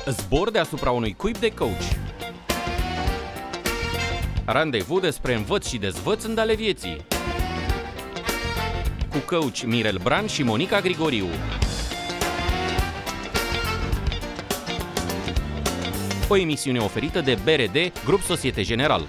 Zbor deasupra unui cuib de coach. Randevu despre învăț și dezvăț în ale vieții. Cu coach Mirel Bran și Monica Grigoriu. O emisiune oferită de BRD, Grup Societe General.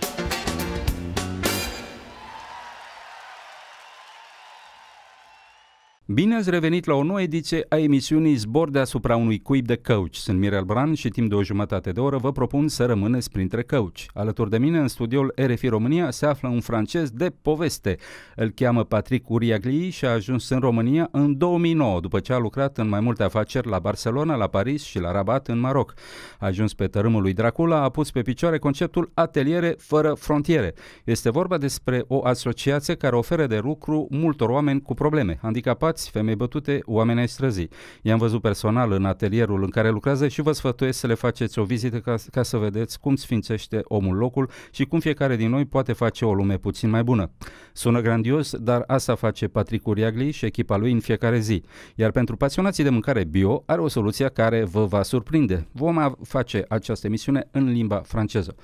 Bine ați revenit la o nouă ediție a emisiunii Zbor deasupra unui cuib de coach. Sunt Mirel Bran și timp de o jumătate de oră vă propun să rămâneți printre coach. Alături de mine în studioul RFI România se află un francez de poveste. Îl cheamă Patrick Uriagli și a ajuns în România în 2009, după ce a lucrat în mai multe afaceri la Barcelona, la Paris și la Rabat în Maroc. A ajuns pe tărâmul lui Dracula, a pus pe picioare conceptul Ateliere fără frontiere. Este vorba despre o asociație care oferă de lucru multor oameni cu probleme, handicapați, femei bătute, oameni ai străzii. I-am văzut personal în atelierul în care lucrează și vă sfătuiesc să le faceți o vizită ca să vedeți cum sfințește omul locul și cum fiecare din noi poate face o lume puțin mai bună. Sună grandios, dar asta face Patrick Uriagli și echipa lui în fiecare zi. Iar pentru pasionații de mâncare bio, are o soluție care vă va surprinde. Vom face această emisiune în limba franceză.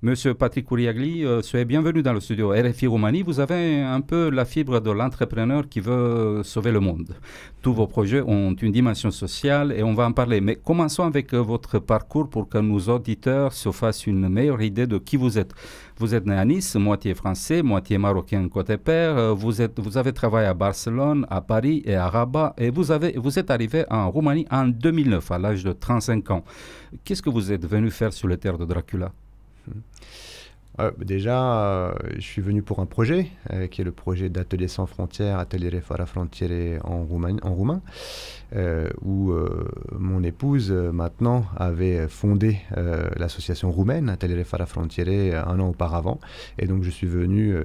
Monsieur Patrick Uriagli, soyez bienvenue dans le studio RFI Roumanie. Vous avez un peu la fibre de l'entrepreneur qui veut sauver le monde. Tous vos projets ont une dimension sociale et on va en parler. Mais commençons avec votre parcours pour que nos auditeurs se fassent une meilleure idée de qui vous êtes. Vous êtes né à Nice, moitié français, moitié marocain côté père. Vous avez travaillé à Barcelone, à Paris et à Rabat. Et vous êtes arrivé en Roumanie en 2009, à l'âge de 35 ans. Qu'est-ce que vous êtes venu faire sur les terres de Dracula? Déjà, je suis venu pour un projet, qui est le projet d'Atelier sans frontières, Ateliere fără frontiere en roumain, où mon épouse, maintenant, avait fondé l'association roumaine, Ateliere fără frontiere, un an auparavant. Et donc, je suis venu,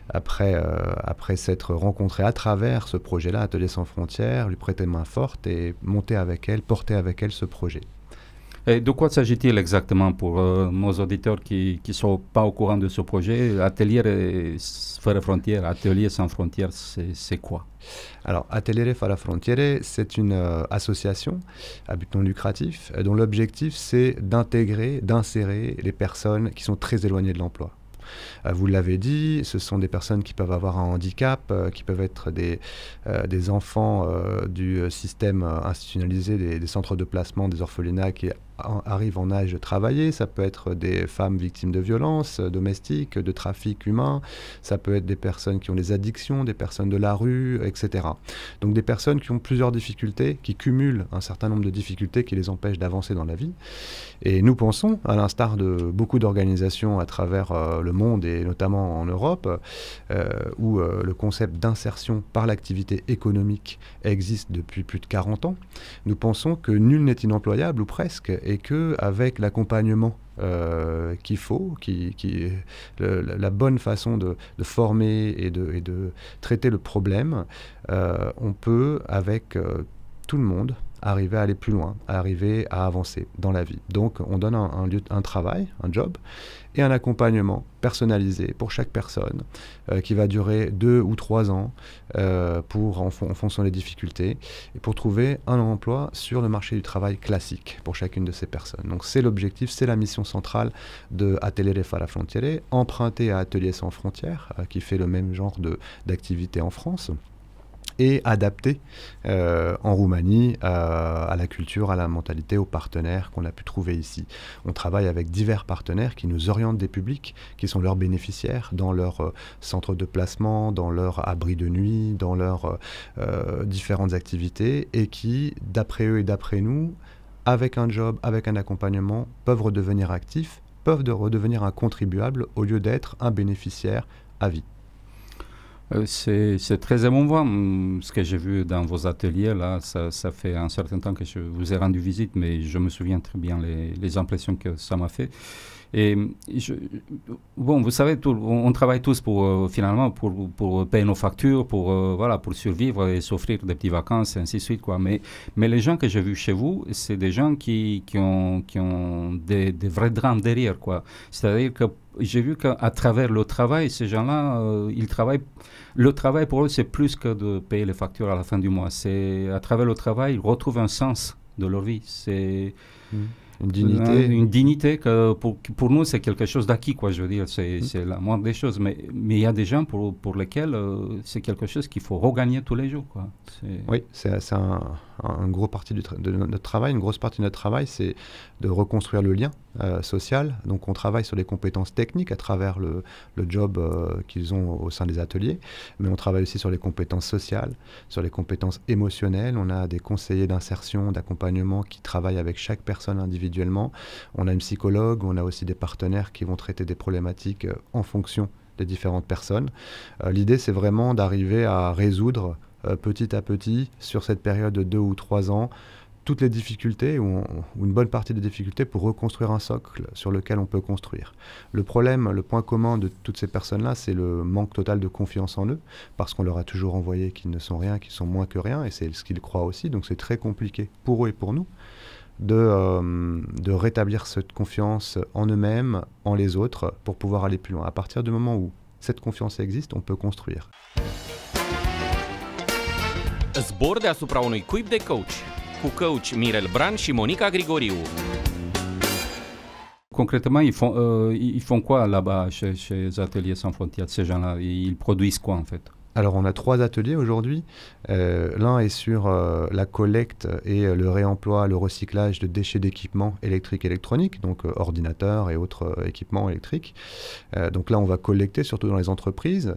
après s'être rencontré à travers ce projet-là, Atelier sans frontières, lui prêter main forte et monter avec elle, porter avec elle ce projet. Et de quoi s'agit-il exactement pour nos auditeurs qui ne sont pas au courant de ce projet? Ateliere fără frontières, Atelier sans frontières, c'est quoi? Alors, Ateliere fără frontiere, c'est une association à but non lucratif dont l'objectif c'est d'insérer les personnes qui sont très éloignées de l'emploi. Vous l'avez dit, ce sont des personnes qui peuvent avoir un handicap, qui peuvent être des enfants du système institutionnalisé des centres de placement, des orphelinats qui arrivent en âge de travailler. Ça peut être des femmes victimes de violences domestiques, de trafic humain. Ça peut être des personnes qui ont des addictions, des personnes de la rue, etc. Donc des personnes qui ont plusieurs difficultés, qui cumulent un certain nombre de difficultés qui les empêchent d'avancer dans la vie. Et nous pensons, à l'instar de beaucoup d'organisations à travers le monde et notamment en Europe, où le concept d'insertion par l'activité économique existe depuis plus de 40 ans, nous pensons que nul n'est inemployable ou presque, et qu'avec l'accompagnement qu'il faut, la bonne façon de former et de traiter le problème, on peut avec tout le monde arriver à aller plus loin, arriver à avancer dans la vie. Donc on donne un travail, un job, et un accompagnement personnalisé pour chaque personne qui va durer 2 ou 3 ans en fonction des difficultés et pour trouver un emploi sur le marché du travail classique pour chacune de ces personnes. Donc c'est l'objectif, c'est la mission centrale de Ateliere fără frontiere, emprunté à Atelier sans frontières, qui fait le même genre d'activité en France, et adapté en Roumanie à la culture, à la mentalité, aux partenaires qu'on a pu trouver ici. On travaille avec divers partenaires qui nous orientent des publics, qui sont leurs bénéficiaires dans leurs centres de placement, dans leurs abris de nuit, dans leurs différentes activités, et qui, d'après eux et d'après nous, avec un job, avec un accompagnement, peuvent redevenir actifs, peuvent redevenir un contribuable au lieu d'être un bénéficiaire à vie. C'est très émouvant ce que j'ai vu dans vos ateliers. Là, ça fait un certain temps que je vous ai rendu visite, mais je me souviens très bien les impressions que ça m'a fait. Et bon, vous savez, on travaille tous finalement pour payer nos factures, pour survivre et s'offrir des petites vacances et ainsi de suite, quoi. Mais les gens que j'ai vus chez vous, c'est des gens qui ont des vrais drames derrière, quoi. C'est-à-dire que j'ai vu qu'à travers le travail, ces gens-là, ils travaillent. Le travail pour eux, c'est plus que de payer les factures à la fin du mois. C'est à travers le travail, ils retrouvent un sens de leur vie. une dignité. Une dignité que pour nous, c'est quelque chose d'acquis, quoi, je veux dire, c'est la moindre des choses. Mais il y a des gens pour lesquels c'est quelque chose qu'il faut regagner tous les jours, quoi. Oui, c'est un gros partie de notre travail. Une grosse partie de notre travail, c'est de reconstruire le lien social. Donc on travaille sur les compétences techniques à travers le job qu'ils ont au sein des ateliers, mais on travaille aussi sur les compétences sociales, sur les compétences émotionnelles. On a des conseillers d'insertion, d'accompagnement qui travaillent avec chaque personne individuellement. On a une psychologue, on a aussi des partenaires qui vont traiter des problématiques en fonction des différentes personnes. L'idée, c'est vraiment d'arriver à résoudre petit à petit, sur cette période de 2 ou 3 ans, toutes les difficultés ou une bonne partie des difficultés pour reconstruire un socle sur lequel on peut construire. Le problème, le point commun de toutes ces personnes-là, c'est le manque total de confiance en eux, parce qu'on leur a toujours envoyé qu'ils ne sont rien, qu'ils sont moins que rien, et c'est ce qu'ils croient aussi, donc c'est très compliqué pour eux et pour nous de rétablir cette confiance en eux-mêmes, en les autres, pour pouvoir aller plus loin. À partir du moment où cette confiance existe, on peut construire. Zbor deasupra unui cuib de coach, cu coach Mirel Bran și Monica Grigoriu. Concrètement, ils font quoi là-bas chez Ateliers Sans Frontières, ces gens-là? Ils produisent quoi en fait? Alors on a 3 ateliers aujourd'hui. L'un est sur la collecte et le réemploi, le recyclage de déchets d'équipements électriques et électroniques, donc ordinateurs et autres équipements électriques. Donc là on va collecter surtout dans les entreprises.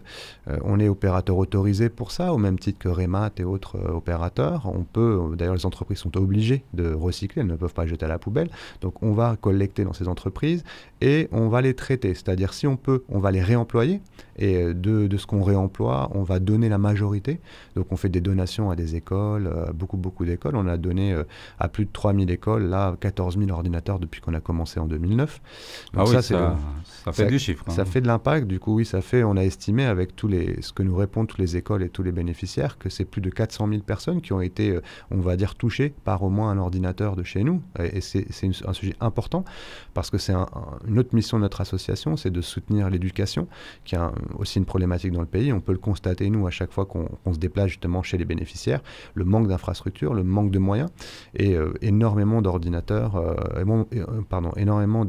On est opérateur autorisé pour ça, au même titre que Remat et autres opérateurs. On peut, d'ailleurs les entreprises sont obligées de recycler, elles ne peuvent pas jeter à la poubelle. Donc on va collecter dans ces entreprises et on va les traiter. C'est-à-dire si on peut, on va les réemployer et de ce qu'on réemploie, on va donner la majorité. Donc on fait des donations à des écoles, beaucoup d'écoles. On a donné à plus de 3000 écoles, là 14 000 ordinateurs depuis qu'on a commencé en 2009. Donc ça fait du chiffre. Ça fait de l'impact, du coup oui, on a estimé avec ce que nous répondent toutes les écoles et tous les bénéficiaires que c'est plus de 400 000 personnes qui ont été, on va dire, touchées par au moins un ordinateur de chez nous. Et c'est un sujet important parce que c'est une autre mission de notre association, c'est de soutenir l'éducation, qui est aussi une problématique dans le pays. On peut le constater, nous, à chaque fois qu'on se déplace justement chez les bénéficiaires, le manque d'infrastructures, le manque de moyens, et énormément d'ordinateurs, énormément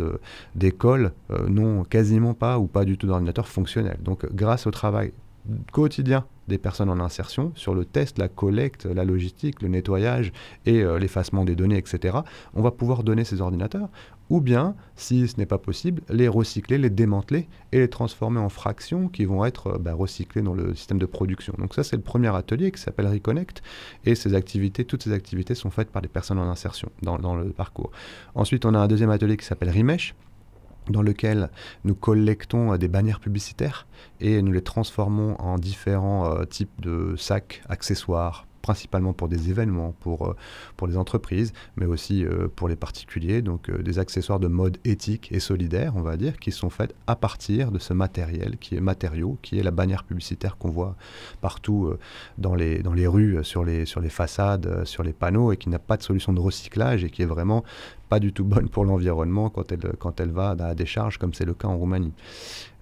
d'écoles n'ont quasiment pas ou pas du tout d'ordinateurs fonctionnels. Donc grâce au travail quotidien des personnes en insertion, sur le test, la collecte, la logistique, le nettoyage et l'effacement des données, etc., on va pouvoir donner ces ordinateurs, ou bien, si ce n'est pas possible, les recycler, les démanteler et les transformer en fractions qui vont être recyclées dans le système de production. Donc ça, c'est le premier atelier qui s'appelle Reconnect, et toutes ces activités sont faites par des personnes en insertion dans le parcours. Ensuite, on a un deuxième atelier qui s'appelle Remesh, dans lequel nous collectons des bannières publicitaires et nous les transformons en différents types de sacs, accessoires, principalement pour des événements, pour les entreprises, mais aussi pour les particuliers, donc des accessoires de mode éthique et solidaire, on va dire, qui sont faits à partir de ce matériel, qui est la bannière publicitaire qu'on voit partout dans les rues, sur les façades, sur les panneaux, et qui n'a pas de solution de recyclage et qui est vraiment pas du tout bonne pour l'environnement quand elle va dans la décharge, comme c'est le cas en Roumanie.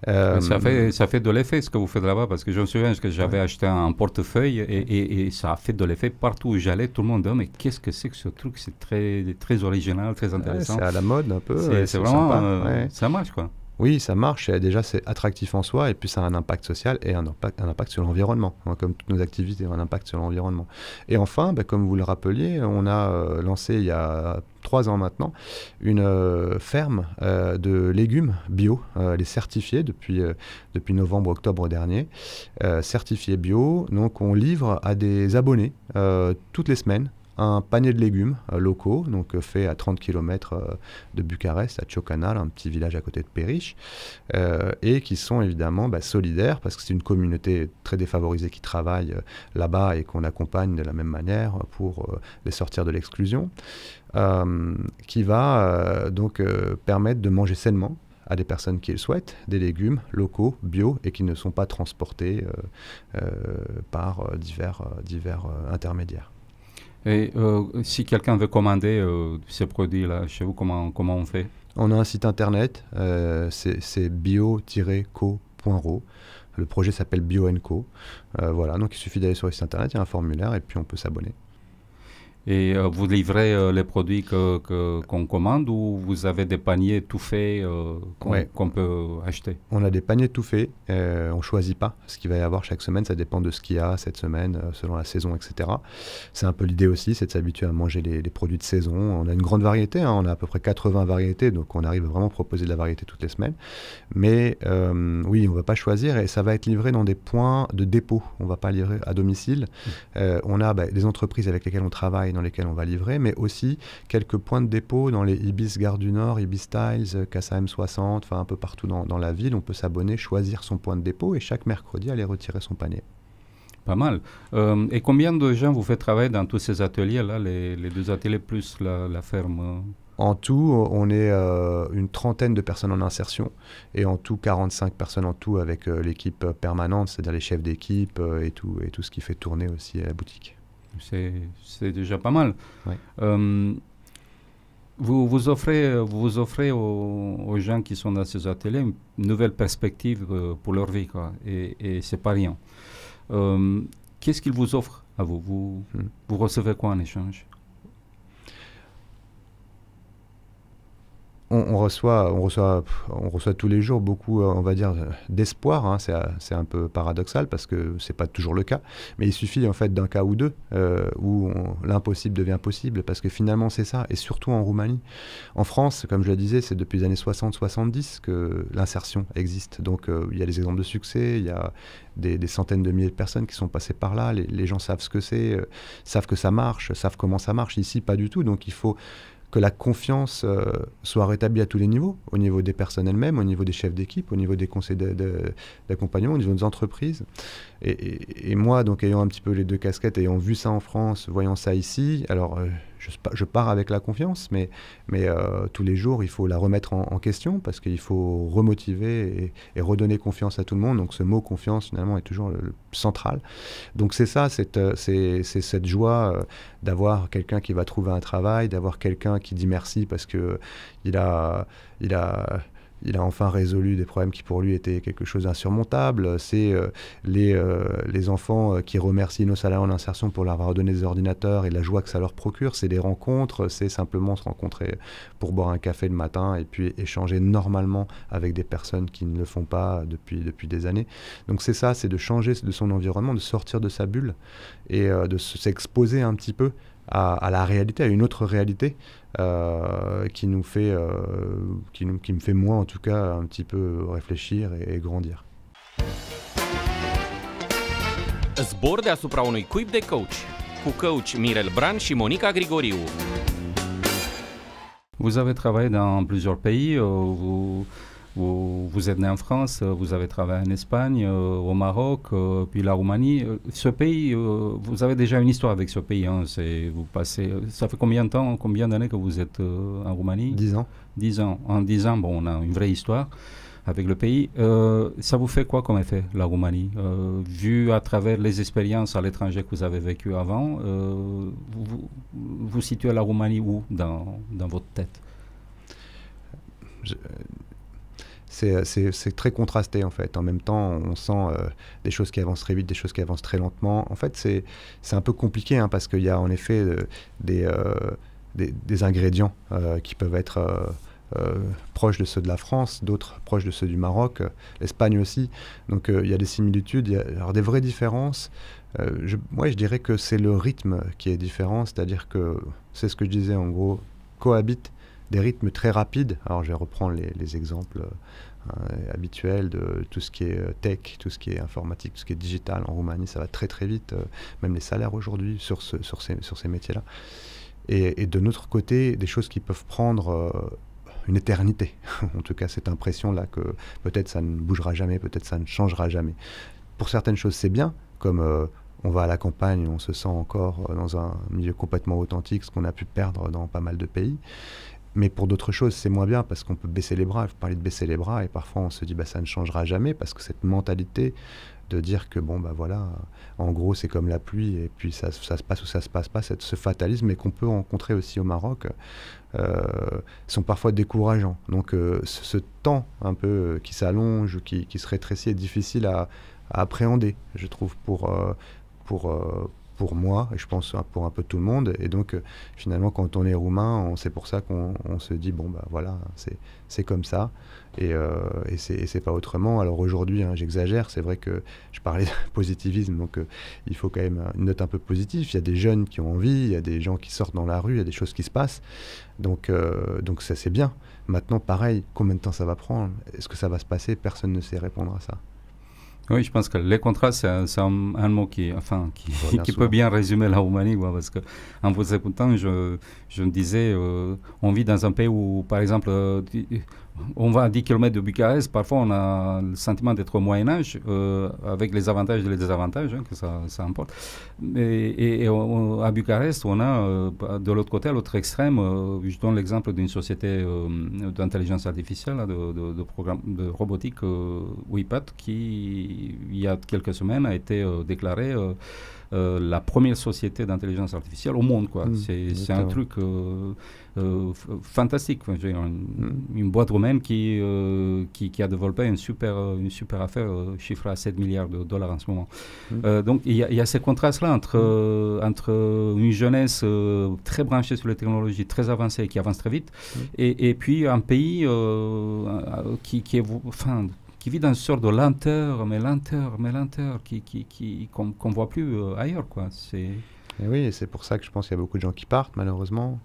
Ça fait de l'effet ce que vous faites là-bas, parce que je me souviens que j'avais acheté un portefeuille et ça a fait de l'effet partout où j'allais. Tout le monde dit mais qu'est-ce que c'est que ce truc? C'est très, très original, très intéressant. C'est à la mode un peu. C'est vraiment, ça marche quoi. Oui, ça marche. Déjà, c'est attractif en soi, et puis ça a un impact social et un impact sur l'environnement, comme toutes nos activités ont un impact sur l'environnement. Et enfin, comme vous le rappeliez, on a lancé il y a 3 ans maintenant une ferme de légumes bio, les certifiés depuis novembre-octobre dernier, certifiés bio. Donc on livre à des abonnés toutes les semaines un panier de légumes locaux, donc fait à 30 km de Bucarest, à Ciocanal, un petit village à côté de Périche, et qui sont évidemment solidaires, parce que c'est une communauté très défavorisée qui travaille là-bas et qu'on accompagne de la même manière pour les sortir de l'exclusion, qui va donc permettre de manger sainement à des personnes qui le souhaitent, des légumes locaux, bio, et qui ne sont pas transportés par divers intermédiaires. Et si quelqu'un veut commander ces produits-là chez vous, comment on fait? On a un site internet, c'est bio-co.ro. Le projet s'appelle Bio & Co. Voilà, donc il suffit d'aller sur le site internet, il y a un formulaire et puis on peut s'abonner. Et vous livrez les produits qu'on commande ou vous avez des paniers tout faits qu'on peut acheter? On a des paniers tout faits, on ne choisit pas ce qu'il va y avoir chaque semaine, ça dépend de ce qu'il y a cette semaine, selon la saison, etc. C'est un peu l'idée aussi, c'est de s'habituer à manger les produits de saison. On a une grande variété, hein, on a à peu près 80 variétés, donc on arrive à vraiment proposer de la variété toutes les semaines. Mais oui, on ne va pas choisir et ça va être livré dans des points de dépôt, on ne va pas livrer à domicile. On a des entreprises avec lesquelles on travaille, dans lesquels on va livrer, mais aussi quelques points de dépôt dans les Ibis Gare du Nord, Ibis Styles, Casa M60, enfin un peu partout dans la ville. On peut s'abonner, choisir son point de dépôt et chaque mercredi aller retirer son panier. Pas mal. Et combien de gens vous faites travailler dans tous ces ateliers-là, les 2 ateliers plus la ferme? En tout, on est une trentaine de personnes en insertion et en tout 45 personnes en tout avec l'équipe permanente, c'est-à-dire les chefs d'équipe et tout ce qui fait tourner aussi la boutique. C'est déjà pas mal. Ouais. Vous offrez aux gens qui sont dans ces ateliers une nouvelle perspective pour leur vie, quoi. Et c'est pas rien. Qu'est-ce qu'ils vous offrent à vous? Vous recevez quoi en échange? On reçoit tous les jours beaucoup, on va dire, d'espoir. Hein. C'est un peu paradoxal parce que c'est pas toujours le cas. Mais il suffit en fait d'un cas ou deux où l'impossible devient possible parce que finalement c'est ça. Et surtout en Roumanie. En France, comme je le disais, c'est depuis les années 60-70 que l'insertion existe. Donc il y a des exemples de succès, il y a des centaines de milliers de personnes qui sont passées par là. Les gens savent ce que c'est, savent que ça marche, savent comment ça marche. Ici, pas du tout. Donc il faut que la confiance soit rétablie à tous les niveaux, au niveau des personnes elles-mêmes, au niveau des chefs d'équipe, au niveau des conseils d'accompagnement, au niveau des entreprises. Et moi, donc ayant un petit peu les 2 casquettes, ayant vu ça en France, voyant ça ici, alors je pars avec la confiance, mais tous les jours, il faut la remettre en question parce qu'il faut remotiver et redonner confiance à tout le monde. Donc ce mot confiance, finalement, est toujours le central. Donc c'est ça, c'est cette joie d'avoir quelqu'un qui va trouver un travail, d'avoir quelqu'un qui dit merci parce qu'il a enfin résolu des problèmes qui pour lui étaient quelque chose d'insurmontable. C'est les enfants qui remercient nos salariés en insertion pour leur avoir donné des ordinateurs et la joie que ça leur procure. C'est des rencontres, c'est simplement se rencontrer pour boire un café le matin et puis échanger normalement avec des personnes qui ne le font pas depuis des années. Donc c'est ça, c'est de changer de son environnement, de sortir de sa bulle et de s'exposer un petit peu à la réalité, à une autre réalité qui me fait moi en tout cas un petit peu réfléchir et grandir. Zbor deasupra unui cuib de coach cu coach Mirel Bran și Monica Grigoriu. Vous avez travaillé dans plusieurs pays. Vous êtes né en France, vous avez travaillé en Espagne, au Maroc, puis la Roumanie. Ce pays, vous avez déjà une histoire avec ce pays. Hein, ça fait combien de temps, combien d'années que vous êtes en Roumanie? 10 ans. 10 ans. En 10 ans, bon, on a une vraie histoire avec le pays. Ça vous fait quoi comme effet, la Roumanie? Vu à travers les expériences à l'étranger que vous avez vécues avant, vous situez la Roumanie où dans votre tête? C'est très contrasté en fait. En même temps, on sent des choses qui avancent très vite, des choses qui avancent très lentement. En fait, c'est un peu compliqué hein, parce qu'il y a en effet des ingrédients qui peuvent être proches de ceux de la France, d'autres proches de ceux du Maroc, l'Espagne aussi. Donc il y a des similitudes, il y a alors des vraies différences. Je dirais que c'est le rythme qui est différent, c'est-à-dire que c'est ce que je disais en gros, cohabitent des rythmes très rapides. Alors je vais reprendre les exemples habituels de tout ce qui est tech, tout ce qui est informatique, tout ce qui est digital. En Roumanie, ça va très très vite, même les salaires aujourd'hui sur ces métiers-là. Et de notre côté, des choses qui peuvent prendre une éternité. En tout cas, cette impression-là que peut-être ça ne bougera jamais, peut-être ça ne changera jamais. Pour certaines choses, c'est bien, comme on va à la campagne, on se sent encore dans un milieu complètement authentique, ce qu'on a pu perdre dans pas mal de pays. Mais pour d'autres choses, c'est moins bien parce qu'on peut baisser les bras. Je parlais de baisser les bras et parfois on se dit ça ne changera jamais parce que cette mentalité de dire que voilà, en gros c'est comme la pluie et puis ça se passe ou ça se passe pas, ce fatalisme mais qu'on peut rencontrer aussi au Maroc sont parfois décourageants. Donc ce temps un peu qui s'allonge, qui se rétrécit est difficile à appréhender, je trouve, pour pour moi, et je pense pour un peu tout le monde. Et donc, finalement, quand on est roumain, c'est pour ça qu'on se dit, bon, bah voilà, c'est comme ça, et c'est pas autrement. Alors aujourd'hui, hein, j'exagère, c'est vrai que je parlais de positivisme, donc il faut quand même une note un peu positive. Il y a des jeunes qui ont envie, il y a des gens qui sortent dans la rue, il y a des choses qui se passent, donc ça c'est bien. Maintenant, pareil, combien de temps ça va prendre? Est-ce que ça va se passer? Personne ne sait répondre à ça. Oui, je pense que les contrats, c'est un mot qui peut bien résumer la Roumanie, quoi, parce que en vous écoutant, je me disais, on vit dans un pays où, par exemple, on va à 10 km de Bucarest, parfois on a le sentiment d'être au Moyen-Âge, avec les avantages et les désavantages, hein, que ça importe. Et à Bucarest, on a, de l'autre côté, à l'autre extrême, je donne l'exemple d'une société d'intelligence artificielle, là, de robotique, WIPAT, qui, il y a quelques semaines, a été déclarée la première société d'intelligence artificielle au monde, quoi. C'est un truc fantastique. Une boîte roumaine qui a développé une super affaire chiffrée à 7 milliards de dollars en ce moment. Donc il y a ces contrastes-là entre une jeunesse très branchée sur les technologies, très avancée, qui avance très vite, et puis un pays qui vit dans une sorte de lenteur, qu'on ne voit plus ailleurs, quoi. Et oui, c'est pour ça que je pense qu'il y a beaucoup de gens qui partent, malheureusement.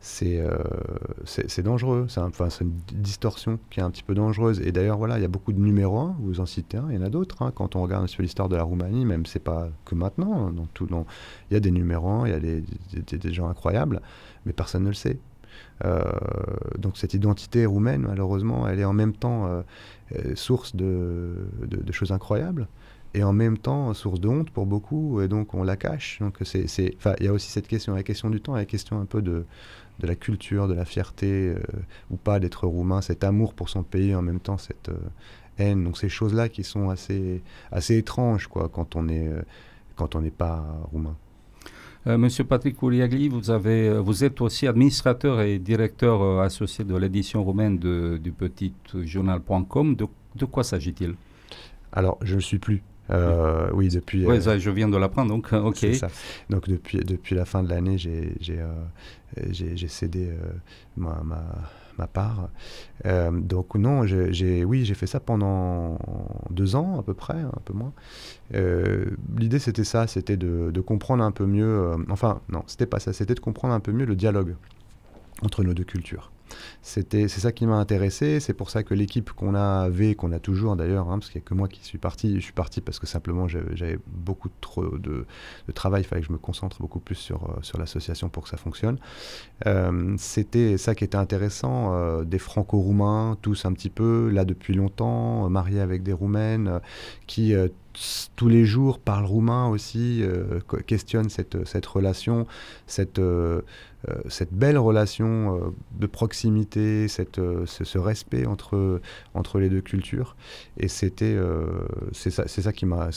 C'est dangereux, c'est une distorsion qui est un petit peu dangereuse. Et d'ailleurs, voilà, il y a beaucoup de numéros 1, vous en citez un, il y en a d'autres. Hein, quand on regarde sur l'histoire de la Roumanie, même c'est pas que maintenant, il y a des numéros 1, il y a des gens incroyables, mais personne ne le sait. Donc cette identité roumaine, malheureusement, elle est en même temps source de choses incroyables et en même temps source de honte pour beaucoup, et donc on la cache. Donc il y a aussi cette question, la question du temps, la question un peu de la culture, de la fierté ou pas d'être roumain, cet amour pour son pays, en même temps cette haine. Donc ces choses-là qui sont assez étranges, quoi, quand on n'est pas roumain. Monsieur Patrick Ouriagli, vous êtes aussi administrateur et directeur associé de l'édition roumaine du petit journal.com. De quoi s'agit-il? Alors, je ne le suis plus. Oui, depuis... Oui, je viens de l'apprendre, donc ok. C'est ça. Donc, depuis la fin de l'année, j'ai cédé ma part. Donc non, j'ai fait ça pendant 2 ans à peu près, un peu moins. L'idée c'était ça, c'était de comprendre un peu mieux, enfin non, c'était pas ça, c'était de comprendre un peu mieux le dialogue entre nos deux cultures. C'est ça qui m'a intéressé, c'est pour ça que l'équipe qu'on a toujours d'ailleurs, hein, parce qu'il n'y a que moi qui suis parti. Je suis parti parce que simplement j'avais beaucoup trop de travail, il fallait que je me concentre beaucoup plus sur l'association pour que ça fonctionne. C'était ça qui était intéressant, des franco-roumains, tous un petit peu, là depuis longtemps, mariés avec des roumaines, qui tous les jours parlent roumain aussi, questionnent cette relation, cette belle relation de proximité, ce respect entre les deux cultures. Et c'est ça qui m'a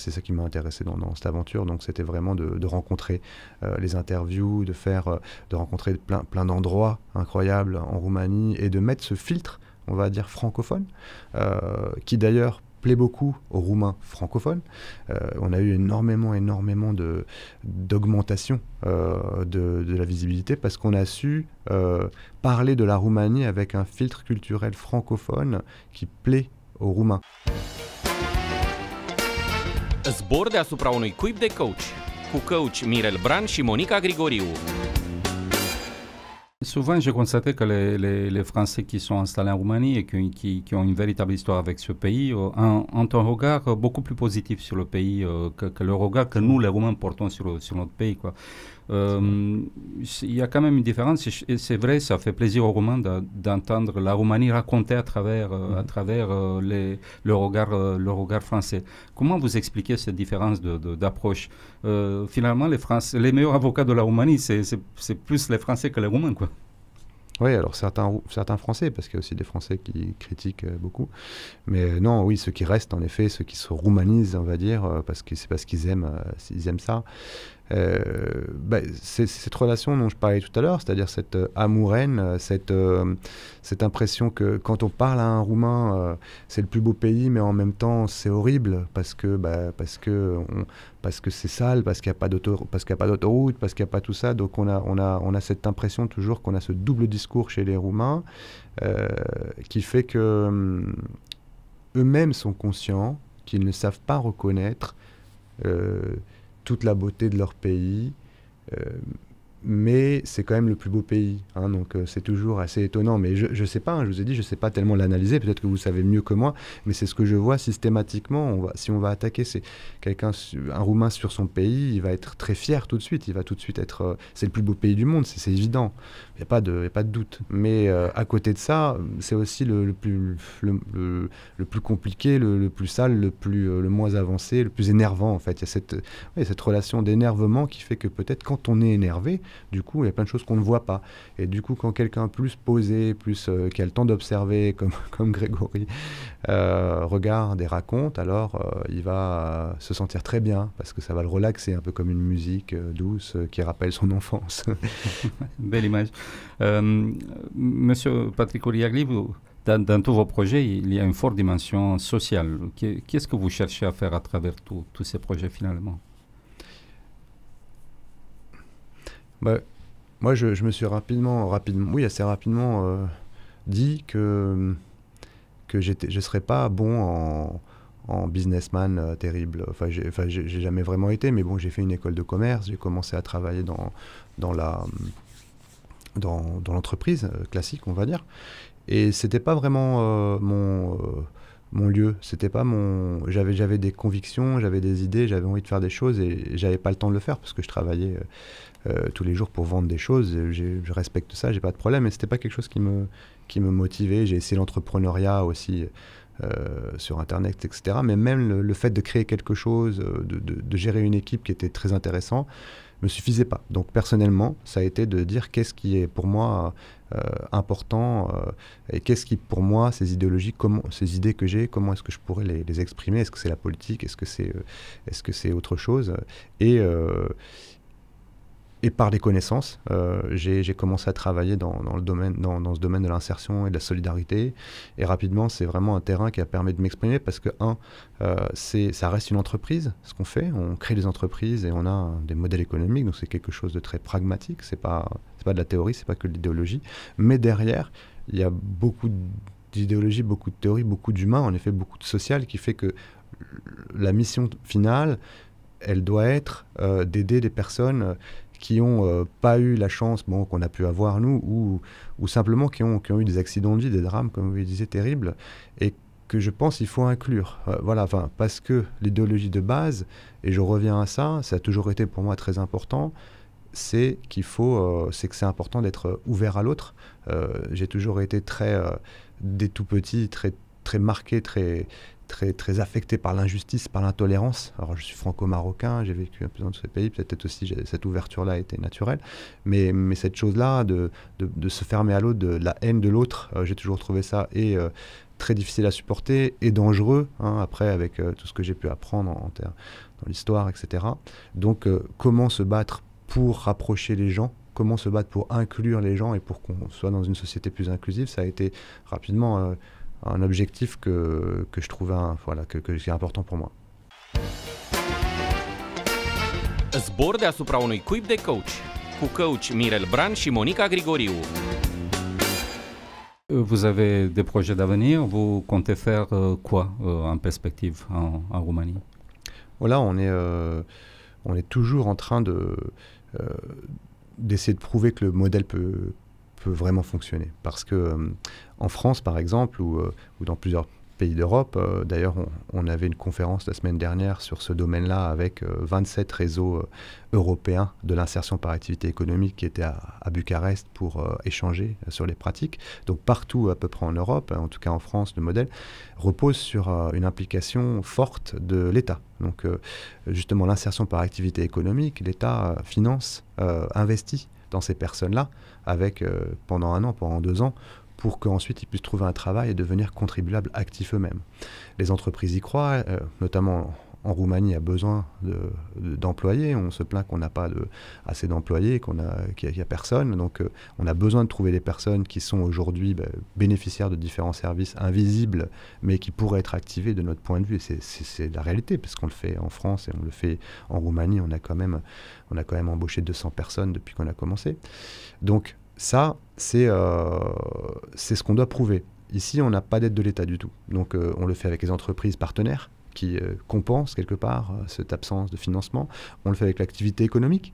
intéressé dans cette aventure. Donc c'était vraiment de rencontrer les interviews, de rencontrer plein d'endroits incroyables en Roumanie, et de mettre ce filtre, on va dire francophone, qui d'ailleurs plaît beaucoup aux Roumains francophones. On a eu énormément d'augmentation de la visibilité, parce qu'on a su parler de la Roumanie avec un filtre culturel francophone qui plaît aux Roumains. Zbor deasupra unui cuib de coach, cu coach Mirel Bran și Monica Grigoriu. Souvent, j'ai constaté que les Français qui sont installés en Roumanie et qui ont une véritable histoire avec ce pays ont un regard beaucoup plus positif sur le pays que le regard que nous, les Roumains, portons sur notre pays, quoi. Il y a quand même une différence, et c'est vrai, ça fait plaisir aux Roumains d'entendre la Roumanie racontée à travers le regard français. Comment vous expliquez cette différence d'approche? Finalement, les meilleurs avocats de la Roumanie, c'est plus les Français que les Roumains, quoi. Oui, alors certains Français, parce qu'il y a aussi des Français qui critiquent beaucoup. Mais non, oui, ceux qui restent, en effet, ceux qui se roumanisent, on va dire, c'est parce qu'ils aiment ça. C'est cette relation dont je parlais tout à l'heure, c'est-à-dire cette amour-haine, cette impression que quand on parle à un Roumain, c'est le plus beau pays, mais en même temps c'est horrible parce que c'est sale, parce qu'il n'y a pas d'autoroute, parce qu'il n'y a pas tout ça. Donc on a cette impression toujours qu'on a ce double discours chez les Roumains qui fait que eux-mêmes sont conscients qu'ils ne savent pas reconnaître toute la beauté de leur pays, mais c'est quand même le plus beau pays, hein, donc c'est toujours assez étonnant. Mais je ne sais pas, hein, je vous ai dit, je ne sais pas tellement l'analyser, peut-être que vous savez mieux que moi, mais c'est ce que je vois systématiquement. Si on va attaquer un Roumain sur son pays, il va être très fier tout de suite, il va tout de suite être... c'est le plus beau pays du monde, c'est évident, il n'y a pas de doute. Mais à côté de ça, c'est aussi le plus compliqué, le plus sale, le moins avancé, le plus énervant en fait. Il y a cette relation d'énervement qui fait que peut-être quand on est énervé, du coup, il y a plein de choses qu'on ne voit pas. Et du coup, quand quelqu'un plus posé, qui a le temps d'observer, comme Grégory, regarde et raconte, alors il va se sentir très bien, parce que ça va le relaxer, un peu comme une musique douce qui rappelle son enfance. Belle image. Monsieur Patrick Oriagli, dans tous vos projets, il y a une forte dimension sociale. Qu'est-ce que vous cherchez à faire à travers tous ces projets, finalement? Moi, je me suis assez rapidement dit que je serais pas bon en businessman terrible. J'ai jamais vraiment été, mais bon, j'ai fait une école de commerce, j'ai commencé à travailler dans l'entreprise classique, on va dire, et c'était pas vraiment mon lieu, c'était pas j'avais des convictions, j'avais des idées, j'avais envie de faire des choses et j'avais pas le temps de le faire parce que je travaillais tous les jours pour vendre des choses. Je respecte ça, j'ai pas de problème, mais c'était pas quelque chose qui me motivait. J'ai essayé l'entrepreneuriat aussi sur Internet, etc. Mais même le fait de créer quelque chose, de gérer une équipe qui était très intéressant, me suffisait pas. Donc personnellement, ça a été de dire qu'est-ce qui est pour moi important et qu'est-ce qui pour moi, ces idéologies, ces idées que j'ai, comment est-ce que je pourrais les exprimer? Est-ce que c'est la politique? Est-ce que c'est autre chose? Et par les connaissances, j'ai commencé à travailler dans ce domaine de l'insertion et de la solidarité. Et rapidement, c'est vraiment un terrain qui a permis de m'exprimer parce que, ça reste une entreprise, ce qu'on fait. On crée des entreprises et on a des modèles économiques, donc c'est quelque chose de très pragmatique. C'est pas de la théorie, c'est pas que de l'idéologie. Mais derrière, il y a beaucoup d'idéologie, beaucoup de théorie, beaucoup d'humain, en effet, beaucoup de social, qui fait que la mission finale, elle doit être d'aider des personnes qui n'ont pas eu la chance qu'on a pu avoir nous, ou simplement qui ont eu des accidents de vie, des drames, comme vous le disiez, terribles, et que je pense qu'il faut inclure. Parce que l'idéologie de base, et je reviens à ça, ça a toujours été pour moi très important, c'est que c'est important d'être ouvert à l'autre. J'ai toujours été dès tout petit, très, très marqué, très affecté par l'injustice, par l'intolérance. Alors je suis franco-marocain, j'ai vécu un peu dans tous ces pays, peut-être aussi cette ouverture-là a été naturelle, mais cette chose-là de se fermer à l'autre, de la haine de l'autre, j'ai toujours trouvé ça très difficile à supporter et dangereux, après avec tout ce que j'ai pu apprendre dans l'histoire, etc. Donc comment se battre pour rapprocher les gens, comment se battre pour inclure les gens et pour qu'on soit dans une société plus inclusive, ça a été rapidement un objectif que je trouvais qui est important pour moi. Zbor deasupra unui cuib de coach, cu coach Mirel Bran și Monica Grigoriu. Vous avez des projets d'avenir, vous comptez faire quoi en perspective en Roumanie? Voilà, on est toujours en train d'essayer de prouver que le modèle peut vraiment fonctionner. Parce que en France, par exemple, ou dans plusieurs pays d'Europe, d'ailleurs, on avait une conférence la semaine dernière sur ce domaine-là avec 27 réseaux européens de l'insertion par activité économique qui étaient à Bucarest pour échanger sur les pratiques. Donc partout à peu près en Europe, en tout cas en France, le modèle repose sur une implication forte de l'État. Donc justement, l'insertion par activité économique, l'État finance, investit dans ces personnes-là avec pendant 1 an, pendant 2 ans, pour qu'ensuite ils puissent trouver un travail et devenir contribuables actifs eux-mêmes. Les entreprises y croient, notamment en Roumanie a besoin d'employés. On se plaint qu'on n'a pas assez d'employés, qu'il n'y a personne. Donc on a besoin de trouver des personnes qui sont aujourd'hui bénéficiaires de différents services invisibles, mais qui pourraient être activés de notre point de vue. C'est la réalité, parce qu'on le fait en France et on le fait en Roumanie. On a quand même embauché 200 personnes depuis qu'on a commencé. Donc ça, c'est ce qu'on doit prouver. Ici, on n'a pas d'aide de l'État du tout. Donc on le fait avec les entreprises partenaires qui compensent quelque part cette absence de financement. On le fait avec l'activité économique,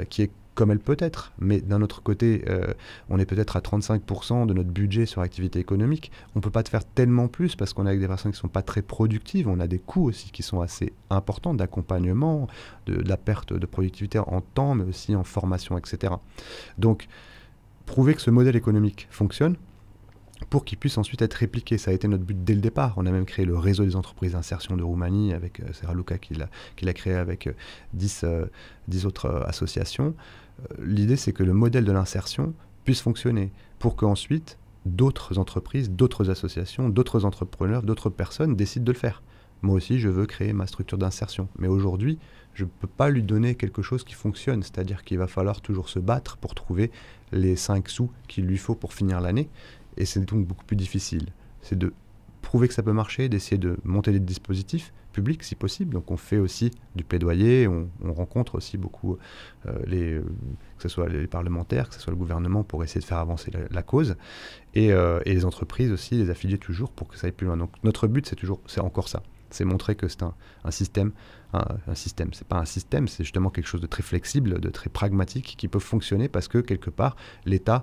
qui est comme elle peut être. Mais d'un autre côté, on est peut-être à 35% de notre budget sur l'activité économique. On ne peut pas te faire tellement plus parce qu'on est avec des personnes qui ne sont pas très productives. On a des coûts aussi qui sont assez importants d'accompagnement, de la perte de productivité en temps, mais aussi en formation, etc. Donc, prouver que ce modèle économique fonctionne, pour qu'il puisse ensuite être répliqué. Ça a été notre but dès le départ. On a même créé le réseau des entreprises d'insertion de Roumanie, avec c'est Raluca qui l'a créé avec 10 autres associations. L'idée, c'est que le modèle de l'insertion puisse fonctionner pour qu'ensuite d'autres entreprises, d'autres associations, d'autres entrepreneurs, d'autres personnes décident de le faire. Moi aussi, je veux créer ma structure d'insertion. Mais aujourd'hui, je ne peux pas lui donner quelque chose qui fonctionne. C'est-à-dire qu'il va falloir toujours se battre pour trouver les 5 sous qu'il lui faut pour finir l'année. Et c'est donc beaucoup plus difficile. C'est de prouver que ça peut marcher, d'essayer de monter des dispositifs publics si possible. Donc on fait aussi du plaidoyer, on rencontre aussi beaucoup, que ce soit les parlementaires, que ce soit le gouvernement, pour essayer de faire avancer la cause. Et les entreprises aussi, les affilier toujours pour que ça aille plus loin. Donc notre but, c'est encore ça. C'est montrer que c'est un système. Un système, c'est pas un système, c'est justement quelque chose de très flexible, de très pragmatique, qui peut fonctionner parce que quelque part, l'État,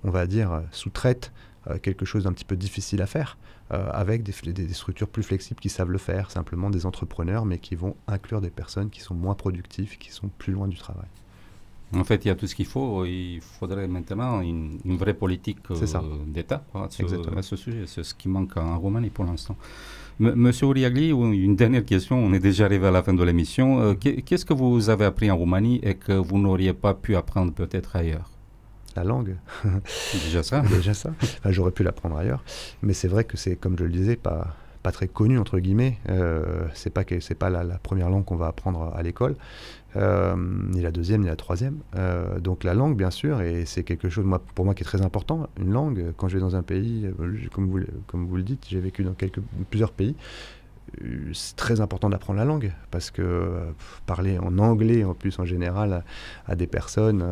on va dire, sous-traite quelque chose d'un petit peu difficile à faire, avec des structures plus flexibles qui savent le faire, simplement des entrepreneurs, mais qui vont inclure des personnes qui sont moins productives, qui sont plus loin du travail. En fait, il y a tout ce qu'il faut. Il faudrait maintenant une vraie politique d'État à ce sujet. C'est ce qui manque en Roumanie pour l'instant. Monsieur Ouriagli, une dernière question. On est déjà arrivé à la fin de l'émission. Qu'est-ce que vous avez appris en Roumanie et que vous n'auriez pas pu apprendre peut-être ailleurs? La langue. Déjà ça. Déjà ça. Enfin, j'aurais pu l'apprendre ailleurs. Mais c'est vrai que c'est, comme je le disais, pas très connu, entre guillemets. C'est pas la première langue qu'on va apprendre à l'école, ni la deuxième, ni la troisième. Donc la langue, bien sûr, et c'est quelque chose, pour moi, qui est très important. Une langue, quand je vais dans un pays, comme vous le dites, j'ai vécu dans plusieurs pays. C'est très important d'apprendre la langue, parce que parler en anglais, en plus, en général, à des personnes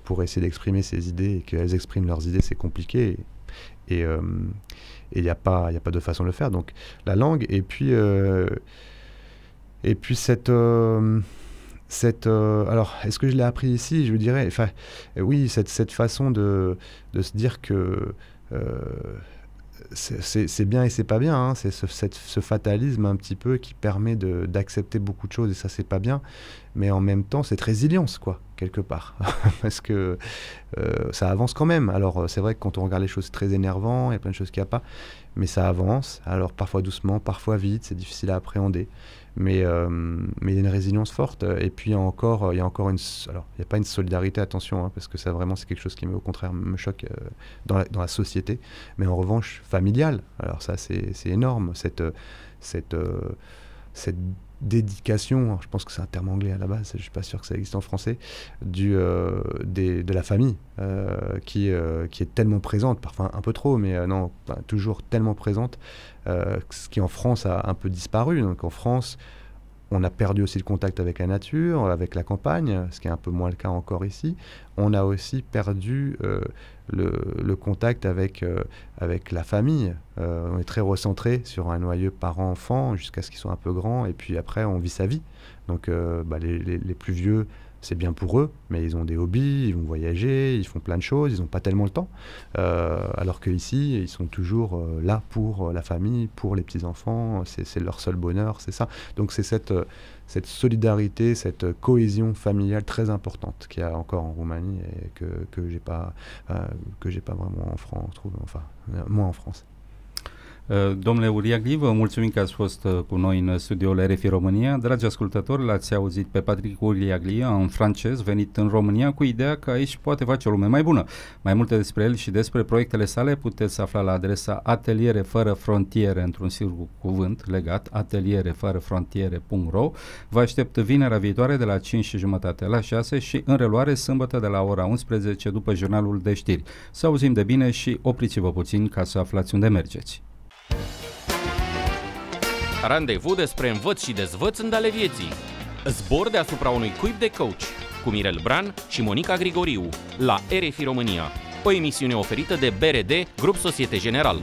pour essayer d'exprimer ses idées et qu'elles expriment leurs idées, c'est compliqué. Et il n'y a pas de façon de le faire. Donc la langue, et puis cette alors, est-ce que je l'ai appris ici? Je vous dirais, oui, cette façon de se dire que c'est bien et c'est pas bien, hein. C'est ce fatalisme un petit peu qui permet d'accepter beaucoup de choses, et ça, c'est pas bien. Mais en même temps, cette résilience, quoi, quelque part. Parce que ça avance quand même. Alors, c'est vrai que quand on regarde les choses, c'est très énervant, il y a plein de choses qu'il n'y a pas. Mais ça avance. Alors, parfois doucement, parfois vite, c'est difficile à appréhender. Mais il y a une résilience forte. Et puis, il y a encore alors, il n'y a pas une solidarité, attention, hein, parce que ça, vraiment, c'est quelque chose qui, au contraire, me choque dans la société. Mais en revanche, familiale. Alors, ça, c'est énorme. Cette dédication, je pense que c'est un terme anglais à la base, je ne suis pas sûr que ça existe en français, de la famille, qui est tellement présente, parfois un peu trop, mais toujours tellement présente, ce qui en France a un peu disparu. Donc en France, on a perdu aussi le contact avec la nature, avec la campagne, ce qui est un peu moins le cas encore ici. On a aussi perdu le contact avec la famille. On est très recentré sur un noyau parent-enfant jusqu'à ce qu'ils soient un peu grands, et puis après on vit sa vie. Donc les plus vieux, c'est bien pour eux, mais ils ont des hobbies, ils vont voyager, ils font plein de choses, ils n'ont pas tellement le temps. Alors qu'ici, ils sont toujours là pour la famille, pour les petits-enfants, c'est leur seul bonheur, c'est ça. Donc c'est cette solidarité, cette cohésion familiale très importante qu'il y a encore en Roumanie, et que j'ai pas vraiment en France, moins en France. Domnule Uriagli, vă mulțumim că ați fost cu noi în studioul RFI România. Dragi ascultători, l-ați auzit pe Patrick Uriagli, un francez venit în România cu ideea că aici poate face o lume mai bună. Mai multe despre el și despre proiectele sale puteți afla la adresa Ateliere Fără Frontiere, într-un singur cuvânt legat, atelierefărăfrontiere.ro. Vă aștept vinerea viitoare de la 5:30 la 6 și în reluare sâmbătă de la ora 11 după jurnalul de știri. Să auzim de bine și opriți-vă puțin ca să aflați unde mergeți. Randevu despre învăț și dezvăț în ale vieții. Zbor deasupra unui cuib de coach cu Mirel Bran și Monica Grigoriu la RFI România, o emisiune oferită de BRD Grup Societe General.